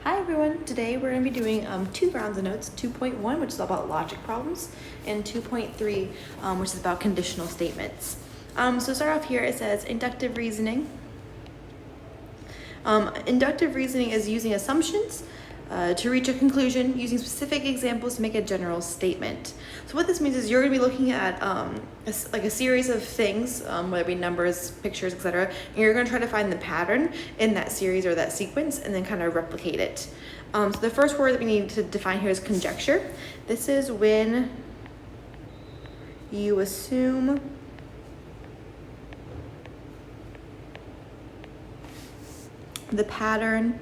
Hi everyone, today we're going to be doing 2 rounds of notes, 2.1 which is all about logic problems and 2.3 which is about conditional statements. So start off here, it says inductive reasoning. Inductive reasoning is using assumptions to reach a conclusion using specific examples to make a general statement. So what this means is you're going to be looking at a series of things, whether it be numbers, pictures, etc., and you're going to try to find the pattern in that series or that sequence and then kind of replicate it. So the first word that we need to define here is conjecture. This is when you assume the pattern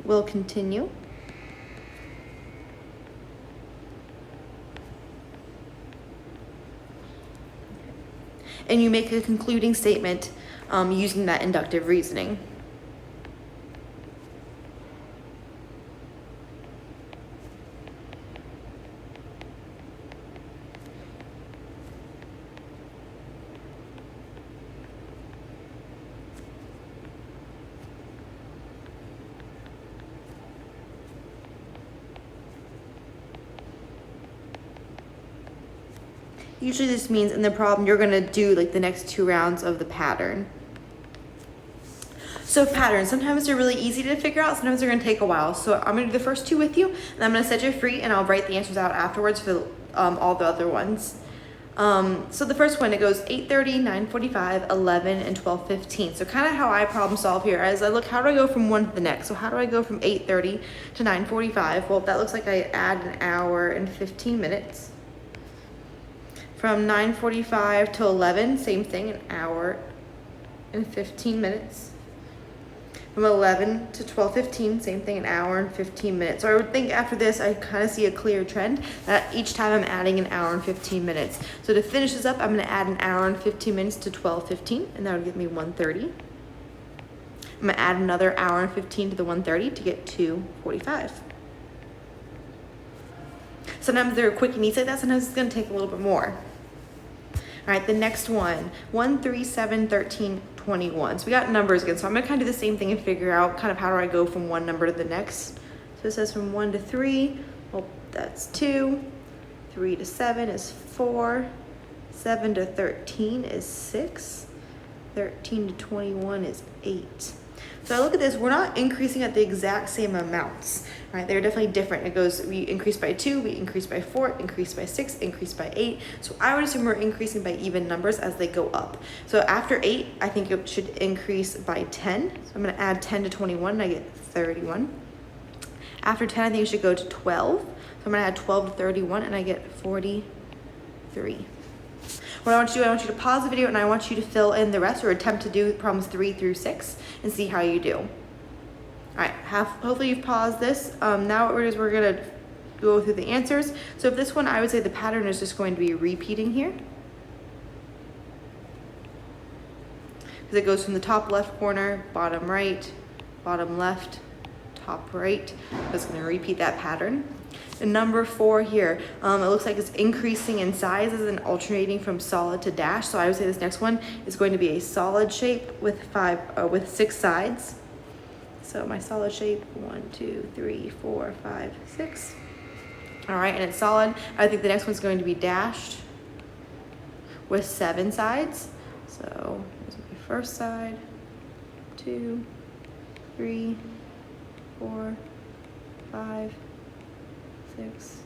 will continue. And you make a concluding statement using that inductive reasoning. Usually this means in the problem you're going to do like the next 2 rounds of the pattern. So patterns, sometimes they're really easy to figure out, sometimes they're going to take a while. So I'm going to do the first 2 with you, and I'm going to set you free, and I'll write the answers out afterwards for all the other ones. So the first one, it goes 8:30, 9:45, 11, and 12:15. So kind of how I problem solve here is I look, how do I go from one to the next? So how do I go from 8:30 to 9:45? Well, that looks like I add an hour and 15 minutes. From 9:45 to 11, same thing, an hour and 15 minutes. From 11 to 12:15, same thing, an hour and 15 minutes. So I would think after this, I kind of see a clear trend that each time I'm adding an hour and 15 minutes. So to finish this up, I'm going to add an hour and 15 minutes to 12:15, and that would give me 1:30. I'm going to add another hour and 15 to the 1:30 to get 2:45. Sometimes they're quick and easy like that. Sometimes it's going to take a little bit more. All right, the next one, 1, 3, 7, 13, 21. So we got numbers again. So I'm going to kind of do the same thing and figure out kind of how do I go from one number to the next. So it says from 1 to 3, well, that's 2. 3 to 7 is 4. 7 to 13 is 6. 13 to 21 is 8. So I look at this, we're not increasing at the exact same amounts, right? They're definitely different. It goes, we increase by 2, we increase by 4, increase by 6, increase by 8. So I would assume we're increasing by even numbers as they go up. So after 8, I think it should increase by 10. So I'm going to add 10 to 21 and I get 31. After 10, I think it should go to 12. So I'm going to add 12 to 31 and I get 43. What I want you to do, I want you to pause the video and I want you to fill in the rest or attempt to do problems 3 through 6 and see how you do. All right, hopefully you've paused this. Now what we're going to go through the answers. So if this one, I would say the pattern is just going to be repeating here. Because it goes from the top left corner, bottom right, bottom left, top right. It's going to repeat that pattern. And number 4 here, it looks like it's increasing in sizes and alternating from solid to dash. So I would say this next one is going to be a solid shape with 6 sides. So my solid shape, 1, 2, 3, 4, 5, 6. All right, and it's solid. I think the next one's going to be dashed with 7 sides. So here's my first side, 2, 3, 4, 5, 6.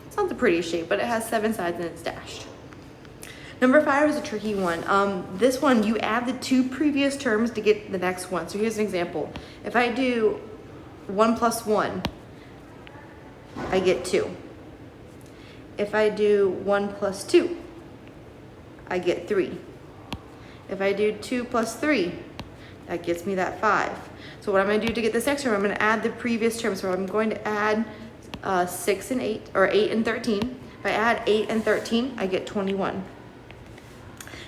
It's not the prettiest shape, but it has 7 sides and it's dashed. Number 5 is a tricky one. This one, you add the 2 previous terms to get the next one. So here's an example. If I do 1 plus 1, I get 2. If I do 1 plus 2, I get 3. If I do 2 plus 3, that gets me that 5. So what I'm going to do to get this next term, I'm going to add the previous term. So I'm going to add 6 and 8, or 8 and 13. If I add 8 and 13, I get 21.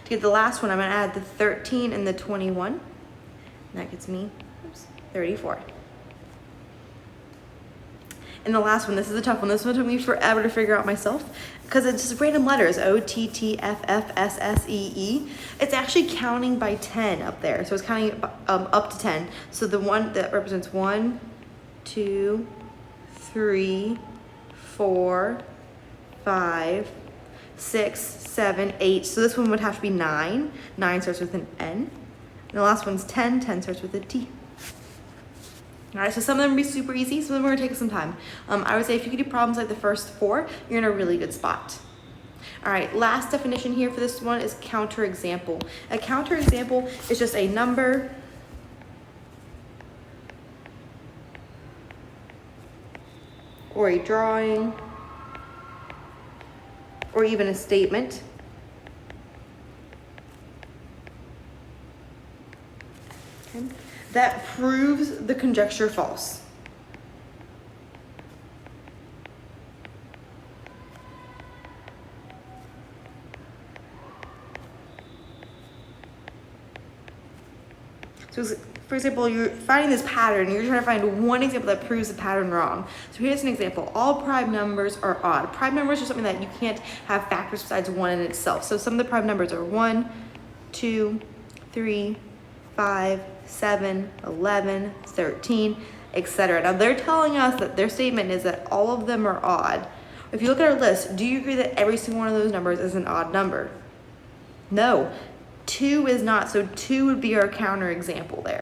To get the last one, I'm going to add the 13 and the 21. And that gets me 34. And the last one, this is a tough one. This one took me forever to figure out myself because it's just random letters, OTTFFSSEE. It's actually counting by 10 up there. So it's counting up to 10. So the one that represents 1, 2, 3, 4, 5, 6, 7, 8. So this one would have to be 9. 9 starts with an N. And the last one's 10. 10 starts with a T. All right, so some of them will be super easy, some of them are gonna take some time. I would say if you could do problems like the first 4, you're in a really good spot. All right, last definition here for this one is counterexample. A counterexample is just a number or a drawing or even a statement that proves the conjecture false. So for example, you're finding this pattern, you're trying to find one example that proves the pattern wrong. So here's an example. All prime numbers are odd. Prime numbers are something that you can't have factors besides 1 in itself. So some of the prime numbers are 1, 2, 3, 5, 7, 11, 13, etc. Now they're telling us that their statement is that all of them are odd. If you look at our list, do you agree that every single one of those numbers is an odd number? No, 2 is not. So 2 would be our counterexample there.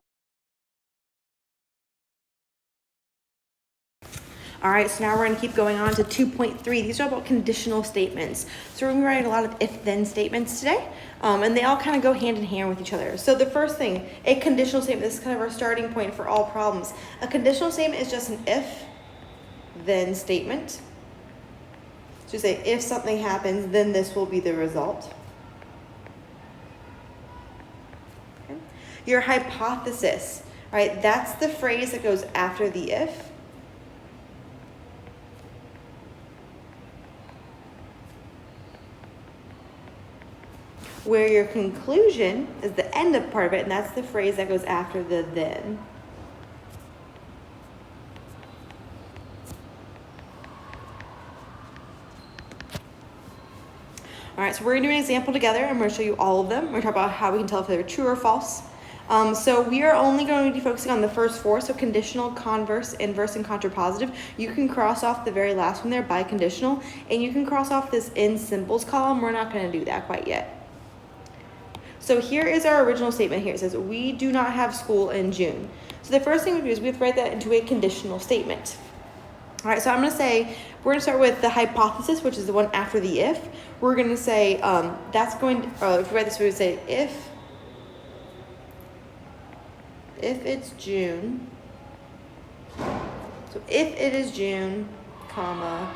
All right, so now we're gonna keep going on to 2.3. These are about conditional statements. So we're gonna be writing a lot of if-then statements today, and they all kind of go hand in hand with each other. So the first thing, a conditional statement, this is kind of our starting point for all problems. A conditional statement is just an if-then statement. So you say, if something happens, then this will be the result. Okay. Your hypothesis, right? That's the phrase that goes after the if. Where your conclusion is the end of part of it, and that's the phrase that goes after the then. All right, so we're gonna do an example together. I'm gonna show you all of them. We're gonna talk about how we can tell if they're true or false. So we are only going to be focusing on the first 4, so conditional, converse, inverse, and contrapositive. You can cross off the very last one there, biconditional, and you can cross off this in symbols column. We're not gonna do that quite yet. So here is our original statement here. It says, we do not have school in June. So the first thing we do is we have to write that into a conditional statement. All right, so I'm gonna say, we're gonna start with the hypothesis, which is the one after the if. We're gonna say, that's going to, if we write this, we would say, if it's June, so if it is June, comma,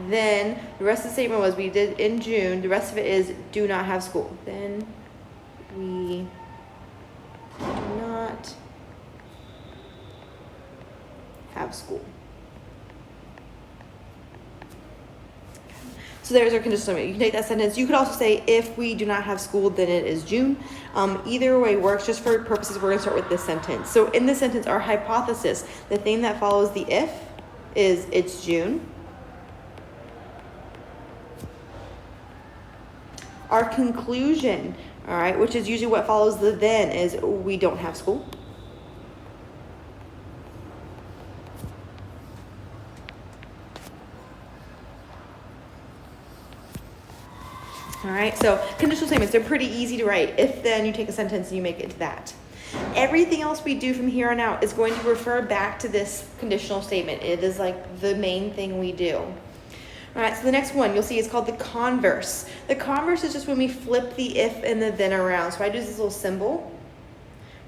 then the rest of the statement was we did in June, the rest of it is do not have school. Then we do not have school. So there's our conditional statement. You can take that sentence. You could also say if we do not have school, then it is June. Either way works. Just for purposes, we're gonna start with this sentence. So in this sentence, our hypothesis, the thing that follows the if is it's June. Our conclusion, all right, which is usually what follows the then, is we don't have school. All right, so conditional statements, they're pretty easy to write. If then, you take a sentence and you make it to that. Everything else we do from here on out is going to refer back to this conditional statement. It is like the main thing we do. All right, so the next one you'll see is called the converse. The converse is just when we flip the if and the then around. So I do this little symbol.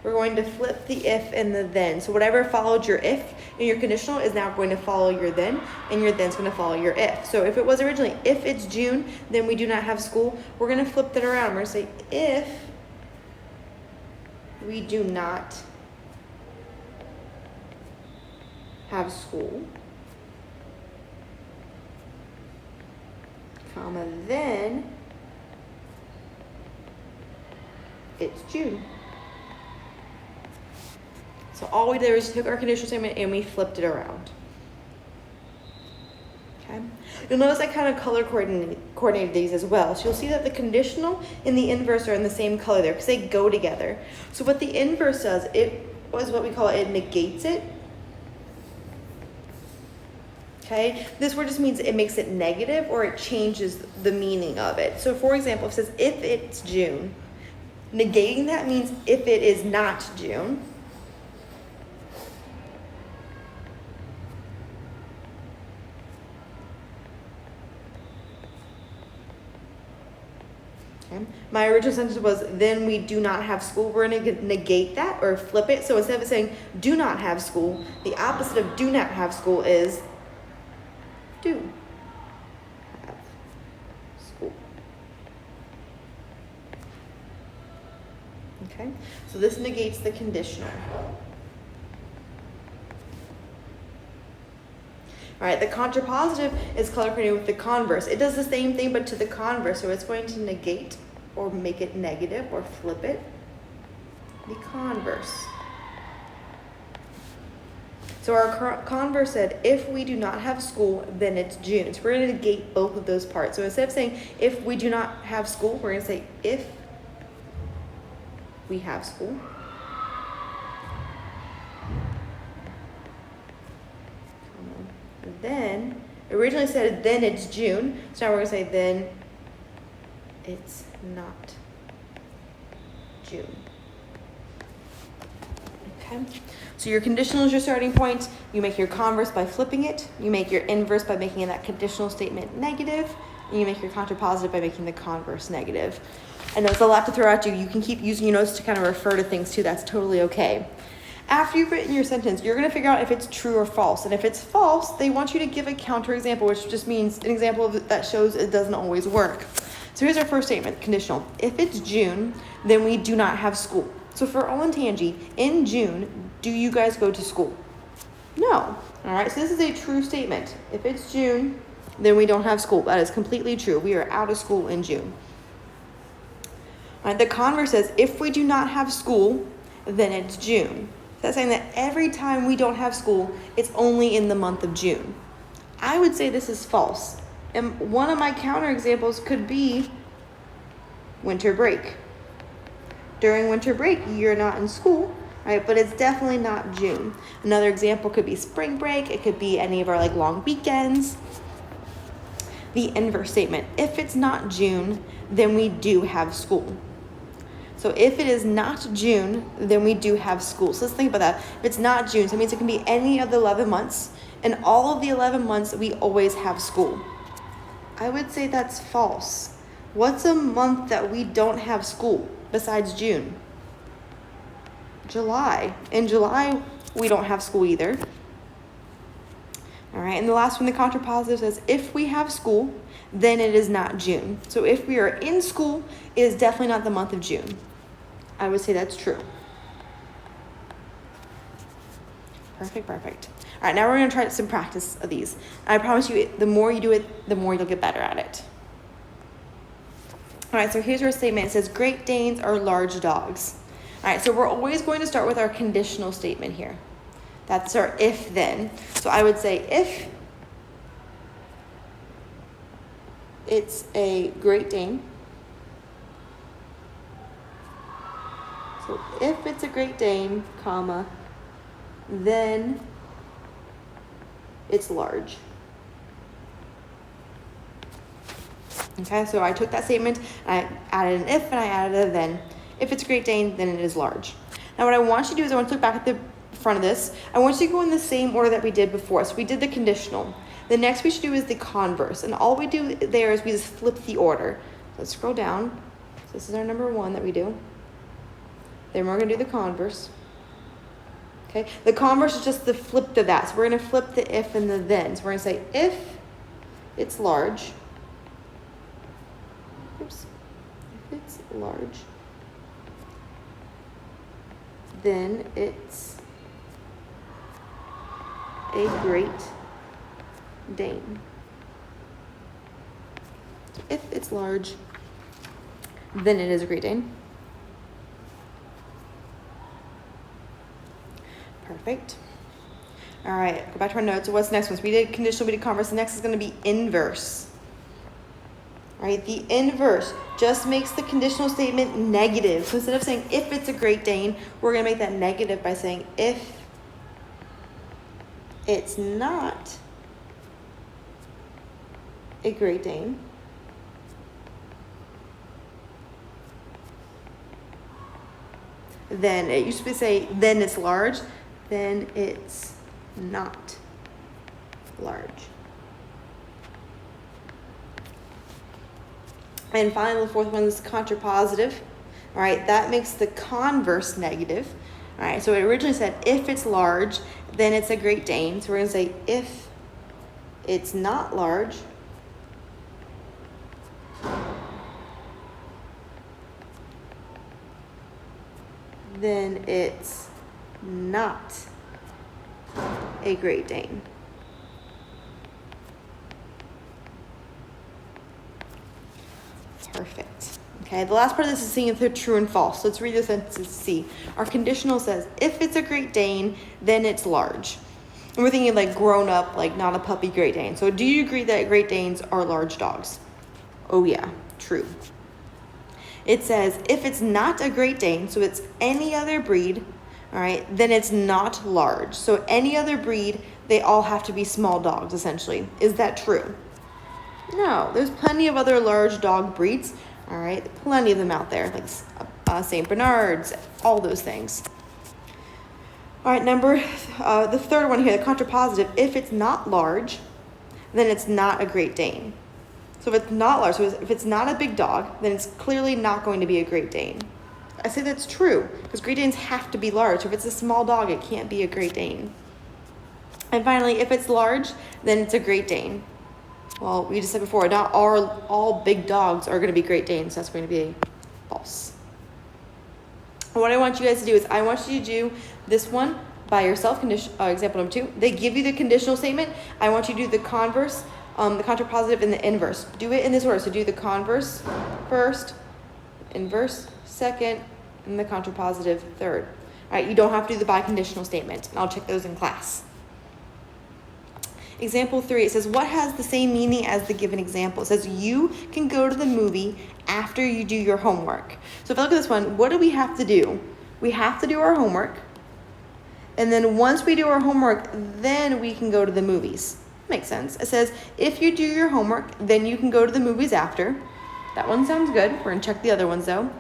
We're going to flip the if and the then. So whatever followed your if in your conditional is now going to follow your then, and your then's going to follow your if. So if it was originally, if it's June, then we do not have school. We're going to flip that around. We're going to say, if we do not have school, comma, then it's June. So all we did was took our conditional statement and we flipped it around. You'll notice I kind of color coordinated these as well. So you'll see that the conditional and the inverse are in the same color there because they go together. So what the inverse does, it was what we call it negates it. Okay, this word just means it makes it negative or it changes the meaning of it. So for example, it says if it's June, negating that means if it is not June. Okay. My original sentence was then we do not have school. We're going to negate that or flip it. So instead of saying do not have school, the opposite of do not have school is do have school. Okay, so this negates the conditional. All right, the contrapositive is color coordinated with the converse. It does the same thing but to the converse, so it's going to negate or make it negative or flip it. The converse. So our converse said, if we do not have school, then it's June. So we're going to negate both of those parts. So instead of saying, if we do not have school, we're going to say, if we have school. Then, originally said, then it's June. So now we're going to say, then it's not June. Okay. So your conditional is your starting point. You make your converse by flipping it. You make your inverse by making that conditional statement negative. And you make your contrapositive by making the converse negative. I know it's a lot to throw at you. You can keep using your notes to kind of refer to things too. That's totally okay. After you've written your sentence, you're going to figure out if it's true or false. And if it's false, they want you to give a counterexample, which just means an example that shows it doesn't always work. So here's our first statement, conditional. If it's June, then we do not have school. So for Owen Tangi, in June, do you guys go to school? No. All right, so this is a true statement. If it's June, then we don't have school. That is completely true. We are out of school in June. All right, the converse says, if we do not have school, then it's June. That's saying that every time we don't have school, it's only in the month of June. I would say this is false. And one of my counterexamples could be winter break. During winter break, you're not in school, right? But it's definitely not June. Another example could be spring break. It could be any of our long weekends. The inverse statement, if it's not June, then we do have school. So if it is not June, then we do have school. So let's think about that. If it's not June, so it means it can be any of the 11 months. And all of the 11 months, we always have school. I would say that's false. What's a month that we don't have school besides June? July. In July, we don't have school either. All right, and the last one, the contrapositive says, if we have school, then it is not June. So if we are in school, it is definitely not the month of June. I would say that's true. Perfect. All right, now we're going to try some practice of these. I promise you, the more you do it, the more you'll get better at it. All right, so here's our statement. It says, Great Danes are large dogs. All right, so we're always going to start with our conditional statement here. That's our if-then. So I would say if it's a Great Dane. So if it's a Great Dane, comma, then it's large. Okay, so I took that statement, I added an if and I added a then. If it's a Great Dane, then it is large. Now what I want you to do is I want to look back at the front of this. I want you to go in the same order that we did before. So we did the conditional. The next we should do is the converse. And all we do there is we just flip the order. Let's scroll down. So this is our number one that we do. Then we're going to do the converse. Okay, the converse is just the flip to that. So we're going to flip the if and the then. So we're going to say if it's large. Oops. If it's large, then it's a Great Dane. If it's large, then it is a Great Dane. Perfect. All right, go back to our notes. So what's the next one? So we did conditional, we did converse. The next is going to be inverse. All right, the inverse just makes the conditional statement negative. So instead of saying if it's a Great Dane, we're going to make that negative by saying if it's not a Great Dane, then it used to say then it's large, then it's not large. And finally, the fourth one is contrapositive. All right, that makes the converse negative. All right, so it originally said if it's large, then it's a Great Dane. So we're going to say if it's not large, then it's not a Great Dane. Perfect. Okay, the last part of this is seeing if they're true and false. So let's read the sentences to see. Our conditional says, if it's a Great Dane, then it's large. And we're thinking like grown up, like not a puppy Great Dane. So do you agree that Great Danes are large dogs? Oh yeah, true. It says, if it's not a Great Dane, so it's any other breed, all right, then it's not large. So any other breed, they all have to be small dogs, essentially. Is that true? No, there's plenty of other large dog breeds, all right? Plenty of them out there, like St. Bernards, all those things. All right, the third one here, the contrapositive, if it's not large, then it's not a Great Dane. So if it's not large, so if it's not a big dog, then it's clearly not going to be a Great Dane. I say that's true, because Great Danes have to be large. So if it's a small dog, it can't be a Great Dane. And finally, if it's large, then it's a Great Dane. Well, we just said before, not all big dogs are going to be Great Danes. That's going to be false. What I want you guys to do is I want you to do this one by yourself, example number 2. They give you the conditional statement. I want you to do the converse, the contrapositive, and the inverse. Do it in this order. So do the converse first, inverse second, and the contrapositive third. All right, you don't have to do the biconditional statement. I'll check those in class. Example 3, it says, what has the same meaning as the given example? It says, you can go to the movie after you do your homework. So if I look at this one, what do we have to do? We have to do our homework. And then once we do our homework, then we can go to the movies. Makes sense. It says, if you do your homework, then you can go to the movies after. That one sounds good. We're going to check the other ones, though.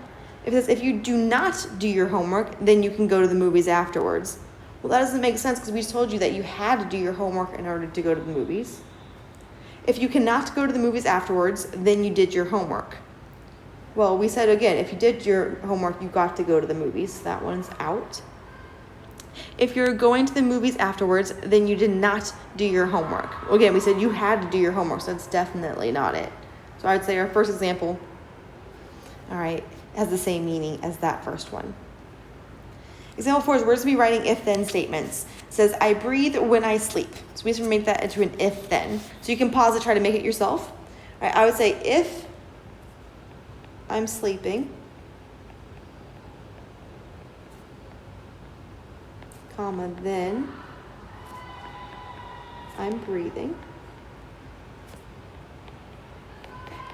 It says, if you do not do your homework, then you can go to the movies afterwards. Well, that doesn't make sense because we just told you that you had to do your homework in order to go to the movies. If you cannot go to the movies afterwards, then you did your homework. Well, we said again, if you did your homework, you got to go to the movies. That one's out. If you're going to the movies afterwards, then you did not do your homework. Again, we said you had to do your homework, so that's definitely not it. So I'd say our first example, all right, has the same meaning as that first one. Example 4 is we're going to be writing if-then statements. It says, I breathe when I sleep. So we have to make that into an if-then. So you can pause it, try to make it yourself. All right, I would say if I'm sleeping, comma, then I'm breathing.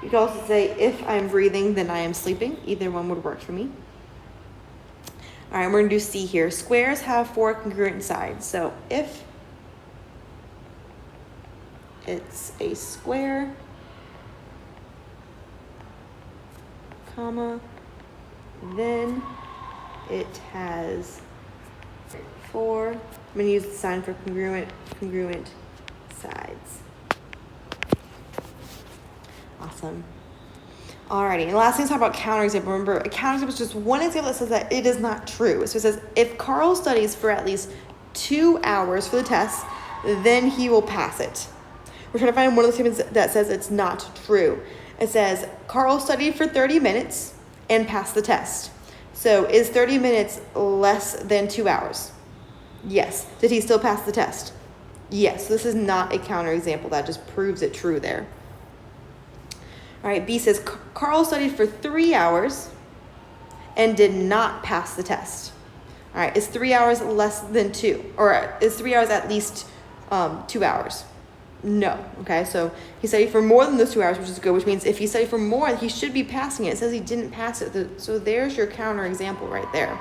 You could also say if I'm breathing, then I am sleeping. Either one would work for me. All right, we're going to do C here. Squares have 4 congruent sides. So if it's a square, comma, then it has 4. I'm going to use the sign for congruent sides. Awesome. Alrighty, and the last thing is talk about counterexample. Remember, a counterexample is just one example that says that it is not true. So it says, if Carl studies for at least 2 hours for the test, then he will pass it. We're trying to find one of the statements that says it's not true. It says, Carl studied for 30 minutes and passed the test. So is 30 minutes less than 2 hours? Yes. Did he still pass the test? Yes. This is not a counterexample. That just proves it true there. All right, B says, Carl studied for 3 hours and did not pass the test. All right, is 3 hours less than 2? Or is 3 hours at least 2 hours? No. Okay, so he studied for more than those 2 hours, which is good, which means if he studied for more, he should be passing it. It says he didn't pass it. So there's your counter example right there.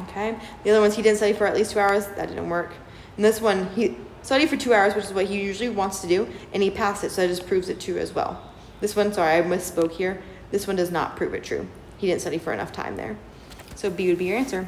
Okay, the other ones he didn't study for at least 2 hours. That didn't work. And this one, he studied for 2 hours, which is what he usually wants to do, and he passed it, so that just proves it true as well. This one, sorry, I misspoke here. This one does not prove it true. He didn't study for enough time there. So B would be your answer.